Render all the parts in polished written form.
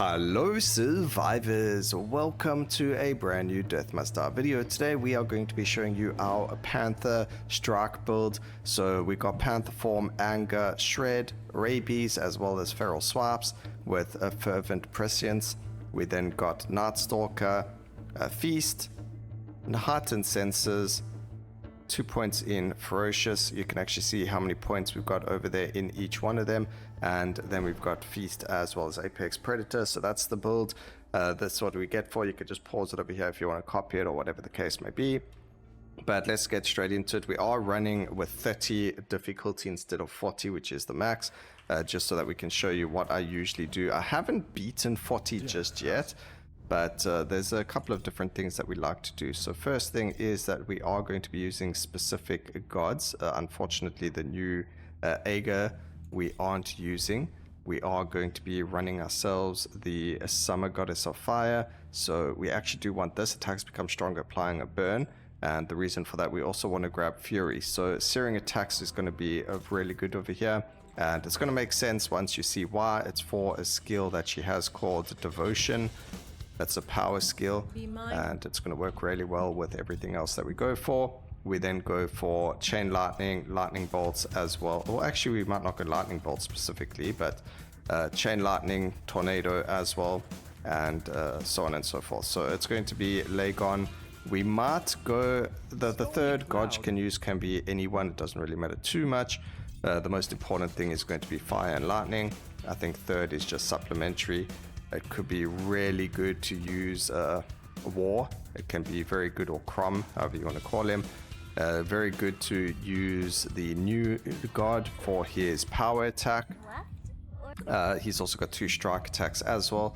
Hello survivors, welcome to a brand new Deathmaster video. Today we are going to be showing you our Panther strike build. So we got Panther form, anger, shred, rabies, as well as feral swipes with a fervent prescience. We then got Night Stalker, feast, heightened senses, 2 points in ferocious. You can actually see how many points we've got over there in each one of them, and then we've got feast as well as apex predator. So that's the build. That's what we get for. You could just pause it over here if you want to copy it or whatever the case may be, but let's get straight into it. We are running with 30 difficulty instead of 40, which is the max, just so that we can show you what I usually do. I haven't beaten 40 just yet, but there's a couple of different things that we like to do. So first thing is that we are going to be using specific gods. Unfortunately, the new Ager we aren't using. We are going to be running ourselves the Summer Goddess of Fire. So we actually do want this. Attacks become stronger, applying a burn. And the reason for that, we also want to grab Fury. So Searing Attacks is going to be really good over here. And it's going to make sense once you see why. It's for a skill that she has called Devotion. That's a power skill, and it's going to work really well with everything else that we go for. We then go for Chain Lightning, Lightning Bolts as well. Or actually, we might not go Lightning Bolts specifically, but Chain Lightning, Tornado as well, and so on and so forth. So it's going to be Lagon. We might go, the third god you can use can be anyone. It doesn't really matter too much. The most important thing is going to be Fire and Lightning. I think third is just supplementary. It could be really good to use War. It can be very good, or Crom, however you want to call him. Very good to use the new god for his power attack. He's also got 2 strike attacks as well,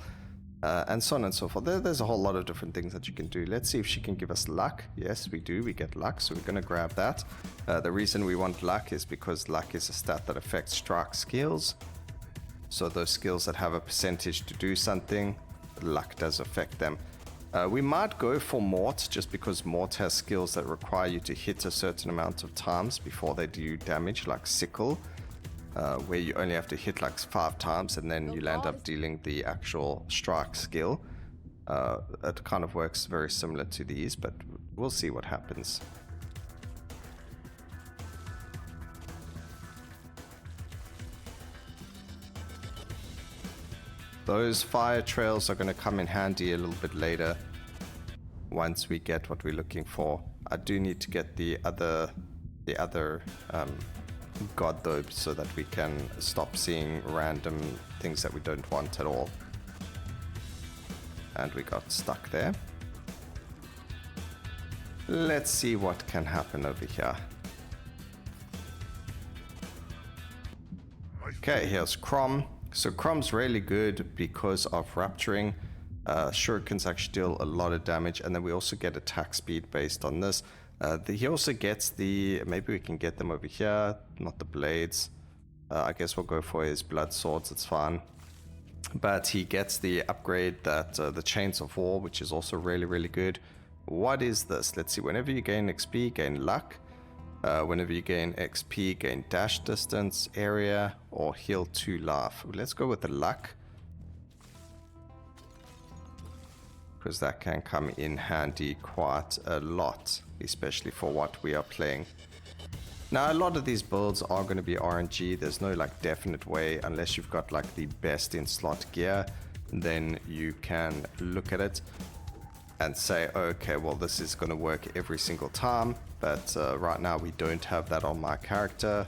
and so on and so forth. There's a whole lot of different things that you can do. Let's see if she can give us luck. Yes, we do. We get luck, so we're going to grab that. The reason we want luck is because luck is a stat that affects strike skills. So those skills that have a percentage to do something, luck does affect them. We might go for Mort, just because Mort has skills that require you to hit a certain amount of times before they do damage, like Sickle, where you only have to hit like 5 times and then you'll end up dealing the actual strike skill. It kind of works very similar to these, but we'll see what happens. Those fire trails are going to come in handy a little bit later once we get what we're looking for. I do need to get the other god though, so that we can stop seeing random things that we don't want at all. And we got stuck there. Let's see what can happen over here. Okay, here's Crom. So Crom's really good because of Rapturing. Shurikens actually deal a lot of damage, and then we also get attack speed based on this. He also gets the, maybe we can get them over here, not the blades. I guess we'll go for his blood swords, it's fine. But he gets the upgrade that the Chains of War, which is also really, really good. What is this? Let's see, whenever you gain XP, gain luck. Whenever you gain XP, gain dash distance, area, or heal 2 life. Let's go with the luck, because that can come in handy quite a lot, especially for what we are playing. Now, a lot of these builds are going to be RNG. There's no like definite way, unless you've got like the best in slot gear, then you can look at it and say, okay, well, this is going to work every single time. But right now we don't have that on my character.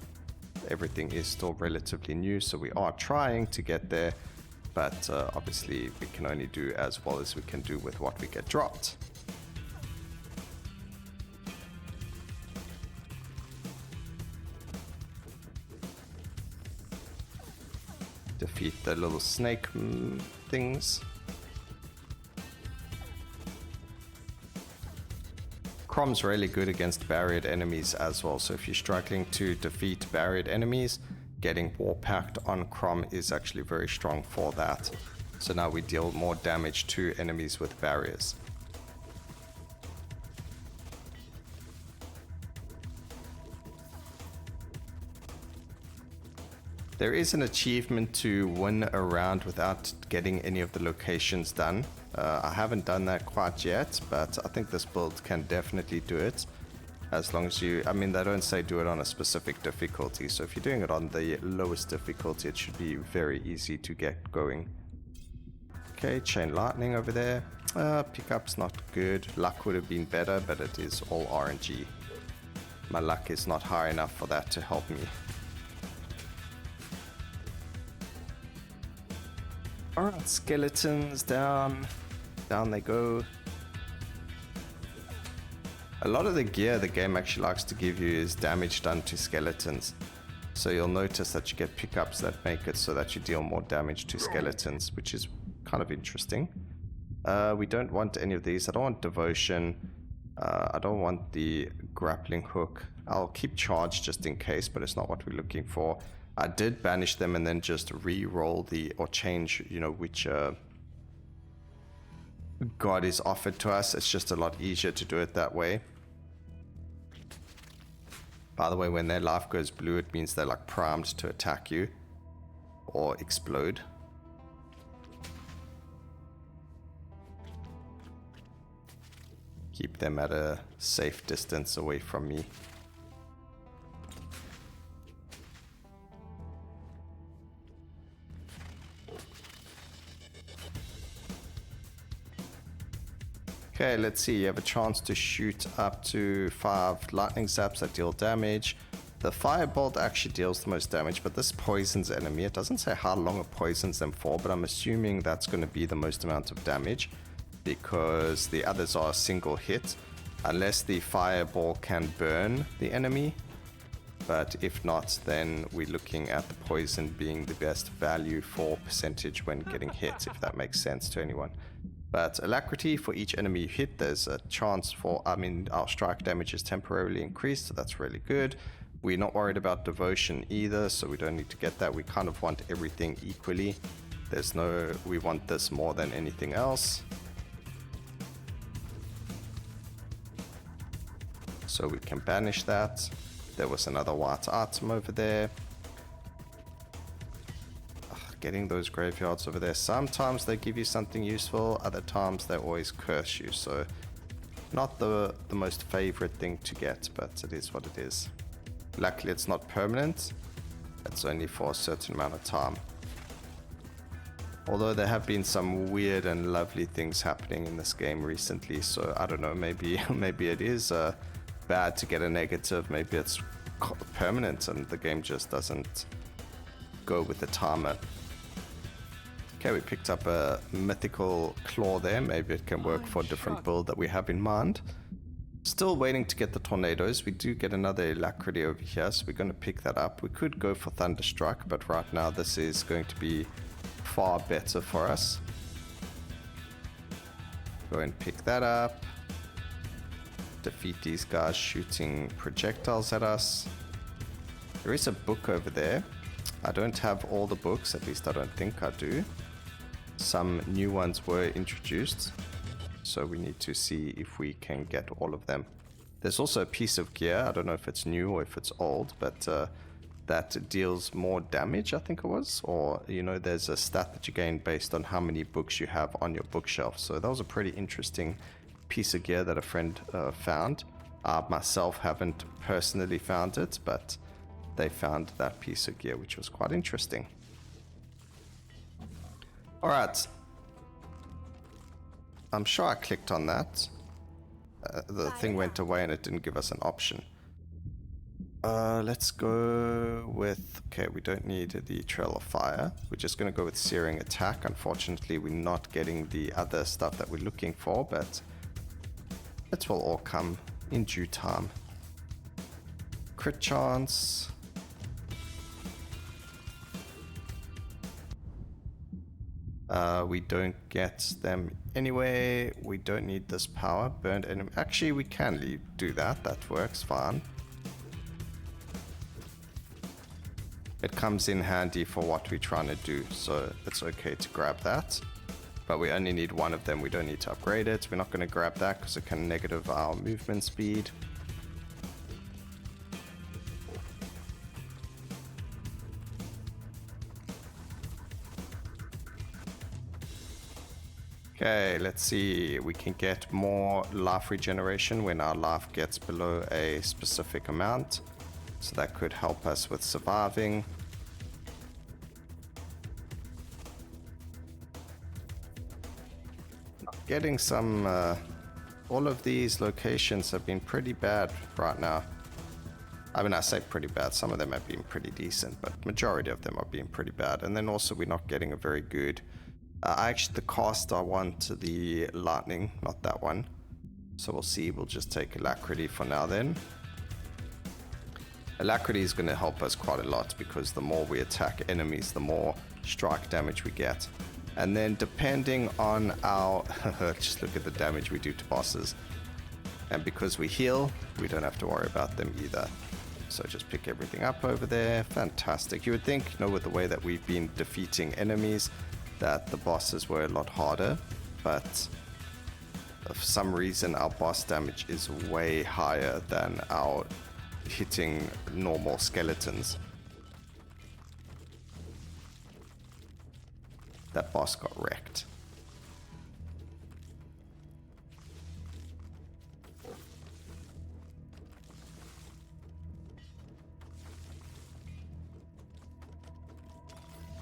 Everything is still relatively new, so we are trying to get there. But obviously we can only do as well as we can do with what we get dropped. Defeat the little snake things. Crom's really good against barriered enemies as well, so if you're struggling to defeat barriered enemies, getting War Pact on Crom is actually very strong for that. So now we deal more damage to enemies with barriers. There is an achievement to win a round without getting any of the locations done. I haven't done that quite yet, but I think this build can definitely do it. As long as you, I mean, they don't say do it on a specific difficulty, so if you're doing it on the lowest difficulty, it should be very easy to get going. Okay, chain lightning over there. Pickup's not good. Luck would have been better, but it is all RNG. My luck is not high enough for that to help me. Alright, skeletons down. Down they go. A lot of the gear the game actually likes to give you is damage done to skeletons. So you'll notice that you get pickups that make it so that you deal more damage to skeletons, which is kind of interesting. We don't want any of these. I don't want devotion. I don't want the grappling hook. I'll keep charge just in case, but it's not what we're looking for. I did banish them and then just re-roll the, or change, you know, which god is offered to us. It's just a lot easier to do it that way. By the way, when their life goes blue, it means they're like primed to attack you or explode. Keep them at a safe distance away from me. Okay, let's see. You have a chance to shoot up to 5 lightning zaps that deal damage. The firebolt actually deals the most damage, but this poisons enemy. It doesn't say how long it poisons them for, but I'm assuming that's going to be the most amount of damage because the others are a single hit, unless the fireball can burn the enemy. But if not, then we're looking at the poison being the best value for percentage when getting hit, if that makes sense to anyone. But alacrity, for each enemy you hit, there's a chance for, I mean, our strike damage is temporarily increased, so that's really good. We're not worried about devotion either, so we don't need to get that. We kind of want everything equally. There's no, we want this more than anything else. So we can banish that. There was another white item over there. Getting those graveyards over there. Sometimes they give you something useful, other times they always curse you. So not the most favorite thing to get, but it is what it is. Luckily it's not permanent. It's only for a certain amount of time. Although there have been some weird and lovely things happening in this game recently, so I don't know, maybe it is bad to get a negative, maybe it's permanent and the game just doesn't go with the timer. Okay, we picked up a mythical claw there. Maybe it can work for a different build that we have in mind. Still waiting to get the tornadoes. We do get another alacrity over here, so we're going to pick that up. We could go for Thunderstruck, but right now this is going to be far better for us. Go and pick that up. Defeat these guys shooting projectiles at us. There is a book over there. I don't have all the books, at least I don't think I do. Some new ones were introduced, so we need to see if we can get all of them. There's also a piece of gear, I don't know if it's new or if it's old, but that deals more damage, I think it was. Or, you know, there's a stat that you gain based on how many books you have on your bookshelf. So that was a pretty interesting piece of gear that a friend found. I myself haven't personally found it, but they found that piece of gear, which was quite interesting. Alright. I'm sure I clicked on that. The thing went away and it didn't give us an option. Let's go with... Okay, we don't need the Trail of Fire. We're just going to go with Searing Attack. Unfortunately, we're not getting the other stuff that we're looking for, but it will all come in due time. Crit chance... we don't get them anyway. We don't need this power. Burned enemy. Actually, we can do that. That works fine. It comes in handy for what we're trying to do, so it's okay to grab that. But we only need one of them. We don't need to upgrade it. We're not going to grab that because it can negative our movement speed. Okay, let's see. We can get more life regeneration when our life gets below a specific amount. So that could help us with surviving. Getting some... all of these locations have been pretty bad right now. I mean, I say pretty bad. Some of them have been pretty decent, but majority of them are being pretty bad. And then also we're not getting a very good... actually, the cast I want the lightning, not that one. So we'll see. We'll just take alacrity for now then. Alacrity is going to help us quite a lot because the more we attack enemies, the more strike damage we get. And then depending on our... just look at the damage we do to bosses. And because we heal, we don't have to worry about them either. So just pick everything up over there. Fantastic. You would think, you know, with the way that we've been defeating enemies, that the bosses were a lot harder. But for some reason, our boss damage is way higher than our hitting normal skeletons. That boss got wrecked.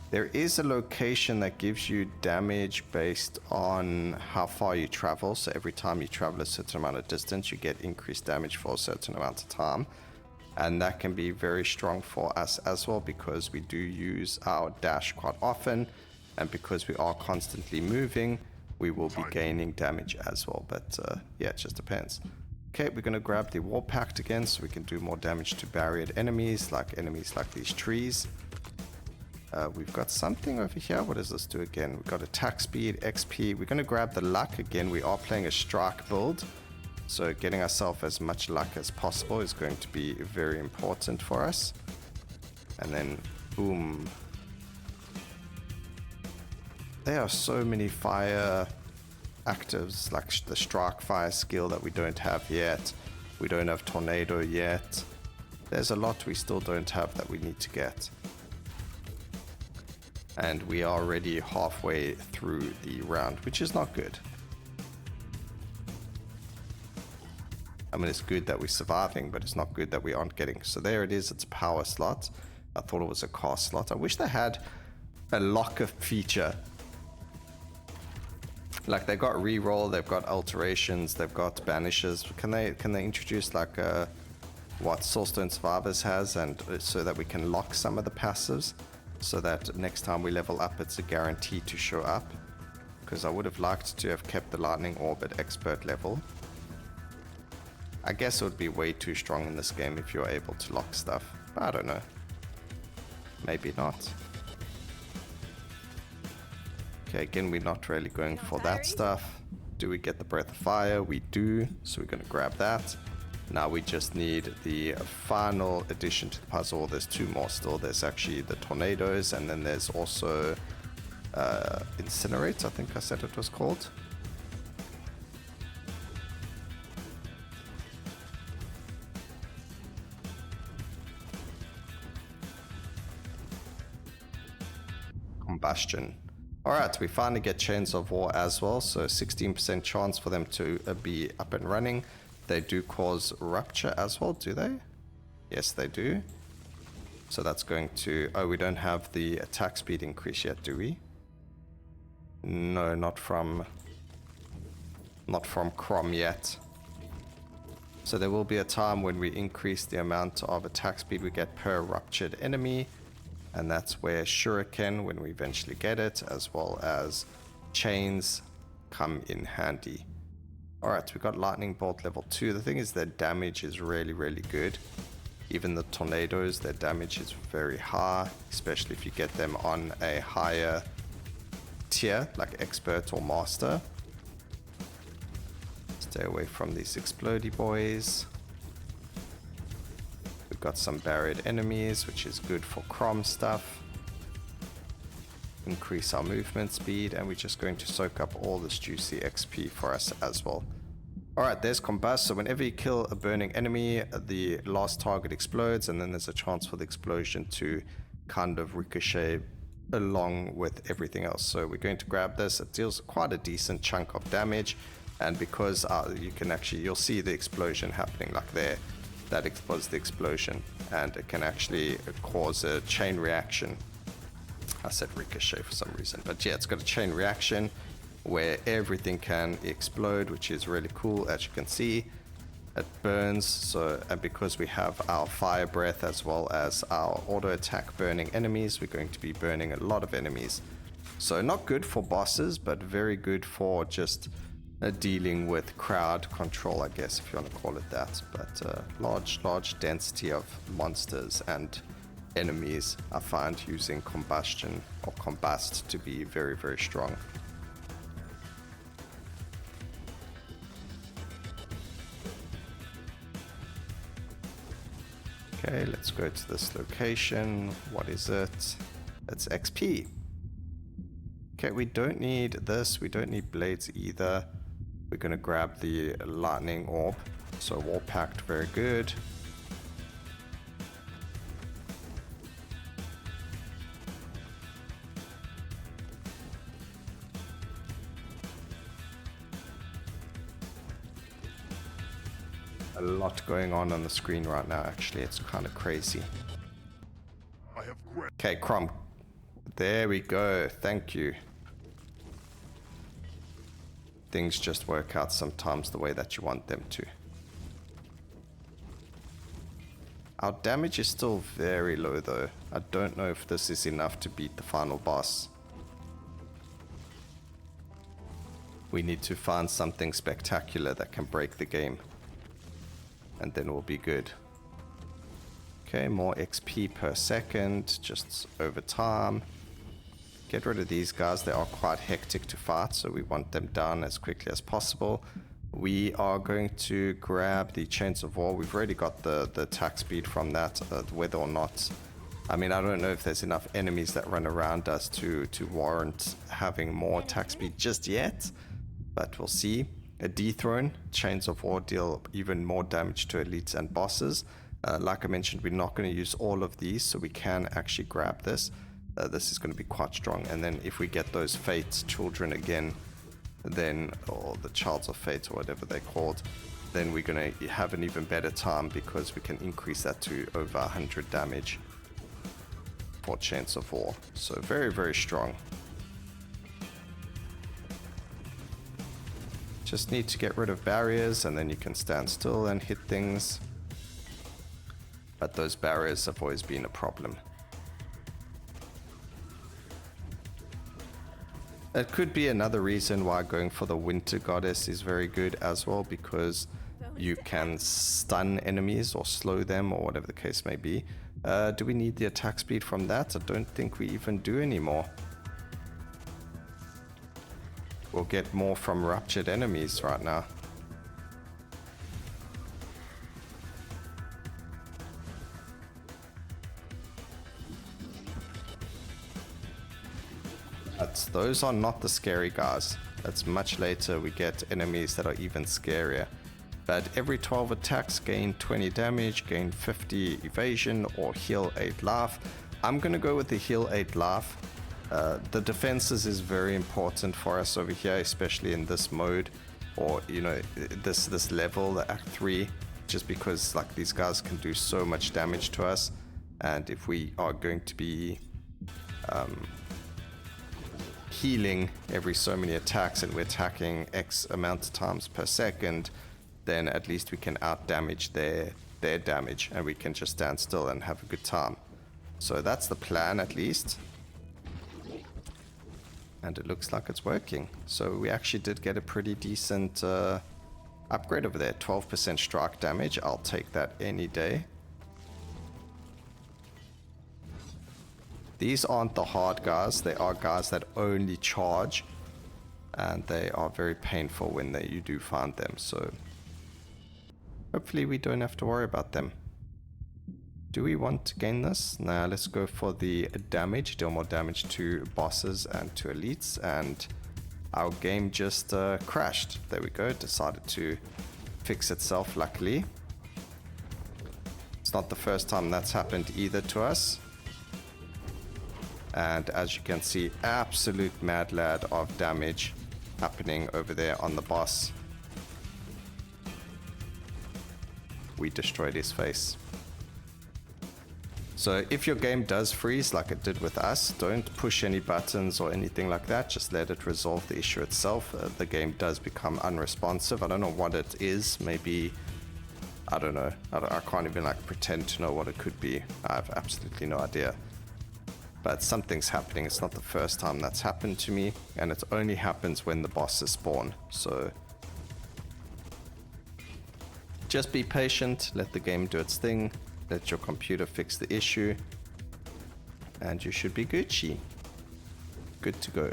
There is a location that gives you damage based on how far you travel. So every time you travel a certain amount of distance, you get increased damage for a certain amount of time. And that can be very strong for us as well because we do use our dash quite often. And because we are constantly moving, we will be gaining damage as well. But yeah, it just depends. Okay, we're going to grab the War Pact again so we can do more damage to barriered enemies like these trees. We've got something over here. What does this do again? We've got attack speed, XP. We're going to grab the luck again. We are playing a strike build. So getting ourselves as much luck as possible is going to be very important for us. And then, boom. There are so many fire actives, like the strike fire skill that we don't have yet. We don't have tornado yet. There's a lot we still don't have that we need to get. And we are already halfway through the round, which is not good. I mean, it's good that we're surviving, but it's not good that we aren't getting. So there it is, it's a power slot. I thought it was a cast slot. I wish they had a locker feature. Like they got reroll, they've got alterations, they've got banishes. Can they introduce like what Soulstone Survivors has, and so that we can lock some of the passives, so that next time we level up, it's a guarantee to show up. Because I would have liked to have kept the Lightning Orb at expert level. I guess it would be way too strong in this game if you're able to lock stuff. But I don't know. Maybe not. Okay, again, we're not really going for that stuff. Do we get the Breath of Fire? We do. So we're going to grab that. Now we just need the final addition to the puzzle. There's two more still. There's actually the tornadoes, and then there's also Incinerate, I think I said it was called. Combustion. Alright, we finally get Chains of War as well, so 16% chance for them to be up and running. They do cause rupture as well, do they? Yes, they do. So that's going to... Oh, we don't have the attack speed increase yet, do we? No, not from Crom yet. So there will be a time when we increase the amount of attack speed we get per ruptured enemy. And that's where Shuriken, when we eventually get it, as well as Chains, come in handy. Alright, we got Lightning Bolt level 2. The thing is their damage is really, really good. Even the tornadoes, their damage is very high, especially if you get them on a higher tier, like Expert or Master. Stay away from these explodey boys. We've got some buried enemies, which is good for Crom stuff. Increase our movement speed, and we're just going to soak up all this juicy XP for us as well. Alright, there's Combust. So whenever you kill a burning enemy, the last target explodes, and then there's a chance for the explosion to kind of ricochet along with everything else. So we're going to grab this. It deals quite a decent chunk of damage, and because you can actually, you'll see the explosion happening like there. That explodes the explosion, and it can actually cause a chain reaction. I said ricochet for some reason, but yeah, it's got a chain reaction where everything can explode, which is really cool. As you can see, it burns. So, and because we have our fire breath as well as our auto attack burning enemies, we're going to be burning a lot of enemies. So not good for bosses, but very good for just dealing with crowd control, I guess, if you want to call it that. But large density of monsters and enemies, I find using combustion or combust to be very, very strong. Okay, let's go to this location. What is it? It's XP. Okay, we don't need this. We don't need blades either. We're going to grab the lightning orb. So wall packed, very good. A lot going on the screen right now, actually. It's kind of crazy. Okay, Crumb. There we go. Thank you. Things just work out sometimes the way that you want them to. Our damage is still very low, though. I don't know if this is enough to beat the final boss. We need to find something spectacular that can break the game, and then we'll be good. Okay, more XP per second, just over time. Get rid of these guys. They are quite hectic to fight, so we want them down as quickly as possible. We are going to grab the Chains of War. We've already got the attack speed from that, whether or not... I mean, I don't know if there's enough enemies that run around us to warrant having more attack speed just yet, but we'll see. A Dethrone, Chains of War deal even more damage to elites and bosses. Like I mentioned, we're not going to use all of these, so we can actually grab this. This is going to be quite strong. And then if we get those Fate Children again, then, or the Childs of Fate or whatever they're called, then we're going to have an even better time because we can increase that to over 100 damage for Chains of War. So very, very strong. Just need to get rid of barriers, and then you can stand still and hit things. But those barriers have always been a problem. It could be another reason why going for the Winter Goddess is very good as well, because you can stun enemies or slow them or whatever the case may be. Do we need the attack speed from that? I don't think we even do anymore. We'll get more from ruptured enemies right now. Those are not the scary guys. That's much later we get enemies that are even scarier. But every 12 attacks gain 20 damage, gain 50 evasion, or heal 8 life. I'm gonna go with the heal 8 life. The defenses is very important for us over here, especially in this mode, or you know, this level, the Act 3, just because like these guys can do so much damage to us, and if we are going to be healing every so many attacks and we're attacking X amount of times per second, then at least we can out damage their damage, and we can just stand still and have a good time. So that's the plan, at least. And it looks like it's working. So we actually did get a pretty decent upgrade over there. 12% strike damage. I'll take that any day. These aren't the hard guys. They are guys that only charge. And they are very painful when you do find them. So hopefully we don't have to worry about them. Do we want to gain this? Nah, let's go for the damage. Deal more damage to bosses and to elites. And our game just crashed. There we go. Decided to fix itself, luckily. It's not the first time that's happened either to us. And as you can see, absolute mad lad of damage happening over there on the boss. We destroyed his face. So if your game does freeze like it did with us, don't push any buttons or anything like that. Just let it resolve the issue itself. The game does become unresponsive. I don't know what it is. Maybe, I don't know. I can't even like pretend to know what it could be. I have absolutely no idea. But something's happening. It's not the first time that's happened to me, and it only happens when the bosses spawn. So just be patient, let the game do its thing, let your computer fix the issue, and you should be Gucci. Good to go.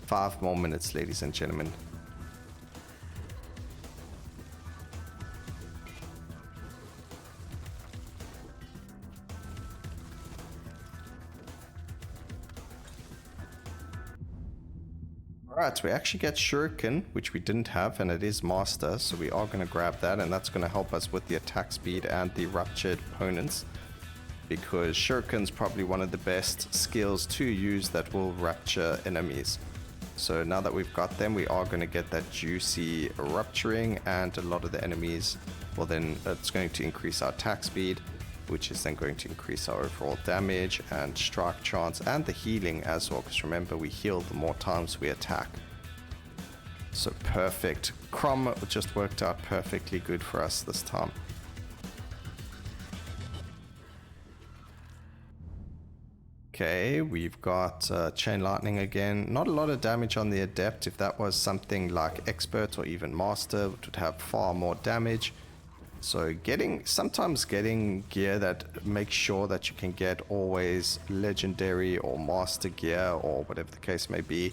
5 more minutes, ladies and gentlemen. Alright, we actually get Shuriken, which we didn't have, and it is Master, so we are going to grab that, and that's going to help us with the attack speed and the ruptured opponents, because Shuriken's probably one of the best skills to use that will rupture enemies. So now that we've got them, we are going to get that juicy rupturing, and a lot of the enemies, well then it's going to increase our attack speed, which is then going to increase our overall damage and strike chance and the healing as well, because remember, we heal the more times we attack. So perfect. Crom just worked out perfectly good for us this time. Okay, we've got Chain Lightning again. Not a lot of damage on the Adept. If that was something like Expert or even Master, it would have far more damage. So sometimes getting gear that makes sure that you can get always legendary or master gear or whatever the case may be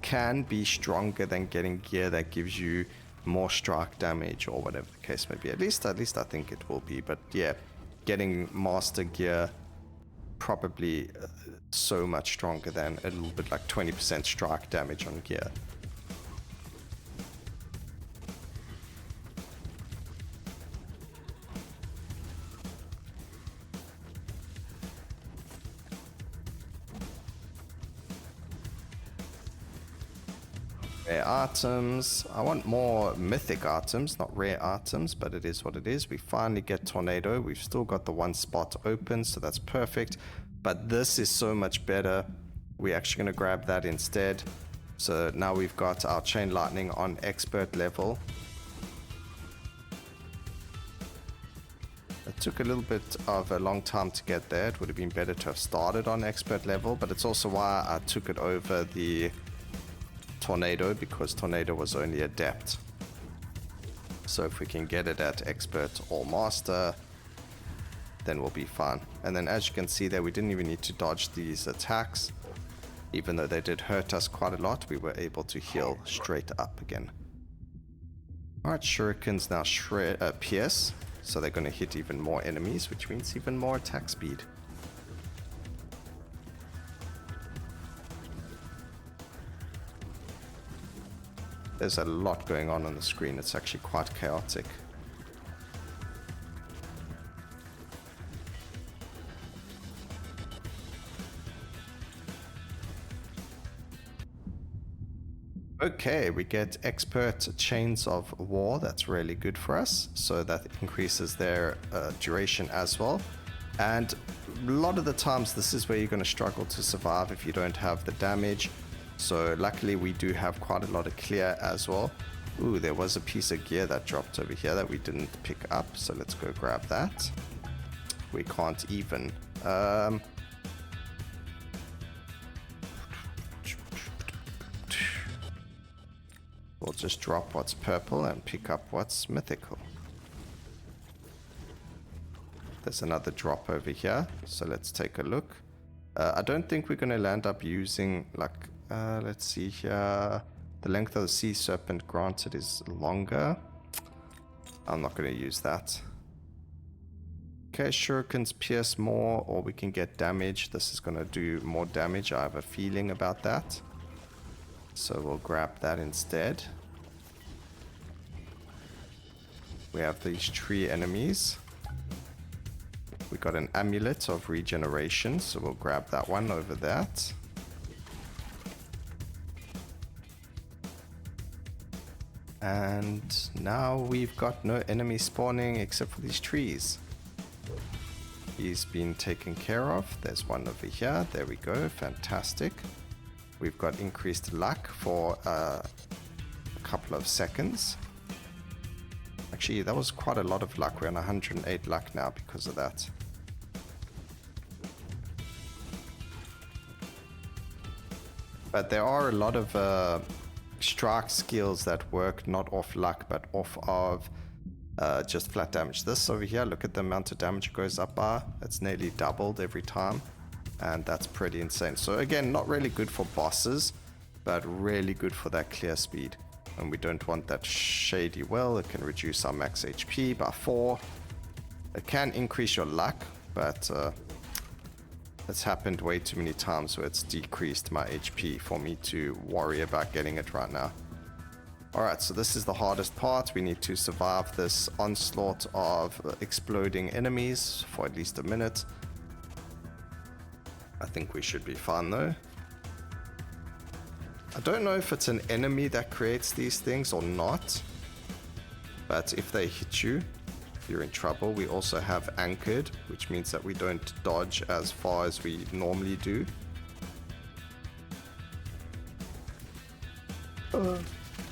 can be stronger than getting gear that gives you more strike damage or whatever the case may be. At least I think it will be. But yeah, getting master gear probably so much stronger than a little bit like 20% strike damage on gear. Rare items. I want more mythic items, not rare items, but it is what it is. We finally get Tornado. We've still got the one spot open, so that's perfect. But this is so much better. We're actually going to grab that instead. So now we've got our Chain Lightning on expert level. It took a little bit of a long time to get there. It would have been better to have started on expert level, but it's also why I took it over the Tornado, because Tornado was only Adept. So if we can get it at Expert or Master, then we'll be fine. And then as you can see there, we didn't even need to dodge these attacks. Even though they did hurt us quite a lot, we were able to heal straight up again. Alright, Shurikens now pierce, so they're going to hit even more enemies, which means even more attack speed. There's a lot going on the screen. It's actually quite chaotic. Okay, we get Expert Chains of War. That's really good for us. So that increases their duration as well. And a lot of the times this is where you're going to struggle to survive if you don't have the damage. So luckily we do have quite a lot of clear as well. Ooh, there was a piece of gear that dropped over here that we didn't pick up. So let's go grab that. We can't even. We'll just drop what's purple and pick up what's mythical. There's another drop over here. So let's take a look. I don't think we're going to land up using like... let's see here. The length of the sea serpent granted is longer. I'm not going to use that. Okay, shurikens pierce more, or we can get damage. This is going to do more damage. I have a feeling about that. So we'll grab that instead. We have these tree enemies, We got an amulet of regeneration, so we'll grab that one over that. And now we've got no enemy spawning except for these trees. He's been taken care of. There's one over here. There we go. Fantastic. We've got increased luck for a couple of seconds. Actually, that was quite a lot of luck. We're on 108 luck now because of that. But there are a lot of strike skills that work not off luck, but off of just flat damage. This over here, look at the amount of damage it goes up by. It's nearly doubled every time. And that's pretty insane. So again, not really good for bosses, but really good for that clear speed. And we don't want that shady well. It can reduce our max HP by 4. It can increase your luck, but it's happened way too many times where it's decreased my HP for me to worry about getting it right now. Alright, so this is the hardest part. We need to survive this onslaught of exploding enemies for at least a minute. I think we should be fine though. I don't know if it's an enemy that creates these things or not, but if they hit you, you're in trouble. We also have anchored, which means that we don't dodge as far as we normally do.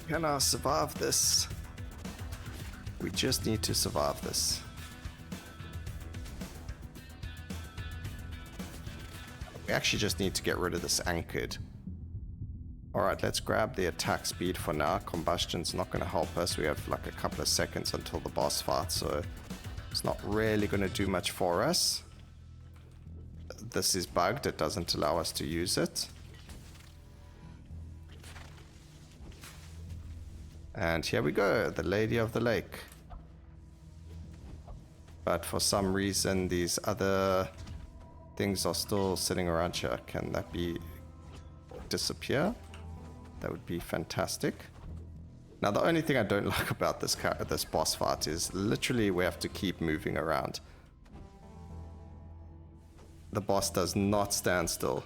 Can I survive this? We just need to survive this. We actually just need to get rid of this anchored. Alright, let's grab the attack speed for now. Combustion's not going to help us. We have like a couple of seconds until the boss fight, so it's not really going to do much for us. This is bugged. It doesn't allow us to use it. And here we go, the Lady of the Lake. But for some reason, these other things are still sitting around here. Can that be disappear? That would be fantastic. Now, the only thing I don't like about this boss fight is literally we have to keep moving around. The boss does not stand still.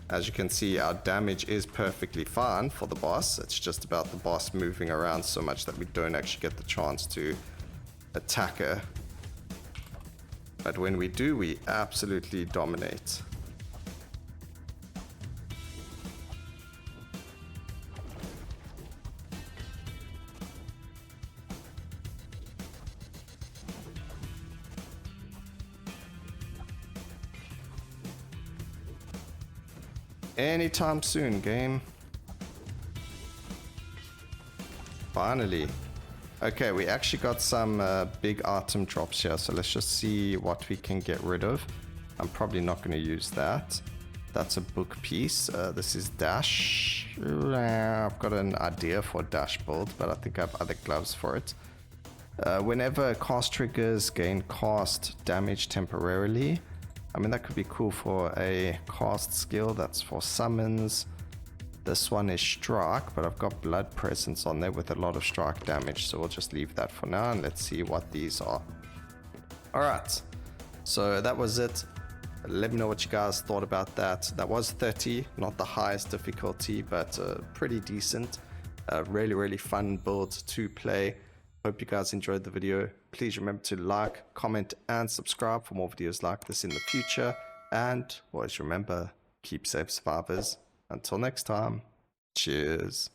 As you can see, our damage is perfectly fine for the boss. It's just about the boss moving around so much that we don't actually get the chance to attack her. But when we do, we absolutely dominate. Anytime soon, game. Finally. Okay, we actually got some big item drops here, so let's just see what we can get rid of. I'm probably not going to use that. That's a book piece. This is dash. I've got an idea for dash build, but I think I have other gloves for it. Whenever cast triggers gain cast damage temporarily, I mean, that could be cool for a cast skill. That's for summons. This one is strike, but I've got blood presence on there with a lot of strike damage, so we'll just leave that for now, and let's see what these are. Alright, so that was it. Let me know what you guys thought about that. That was 30, not the highest difficulty, but pretty decent. Really fun build to play. Hope you guys enjoyed the video. Please remember to like, comment, and subscribe for more videos like this in the future. And always remember, keep safe, survivors. Until next time, cheers.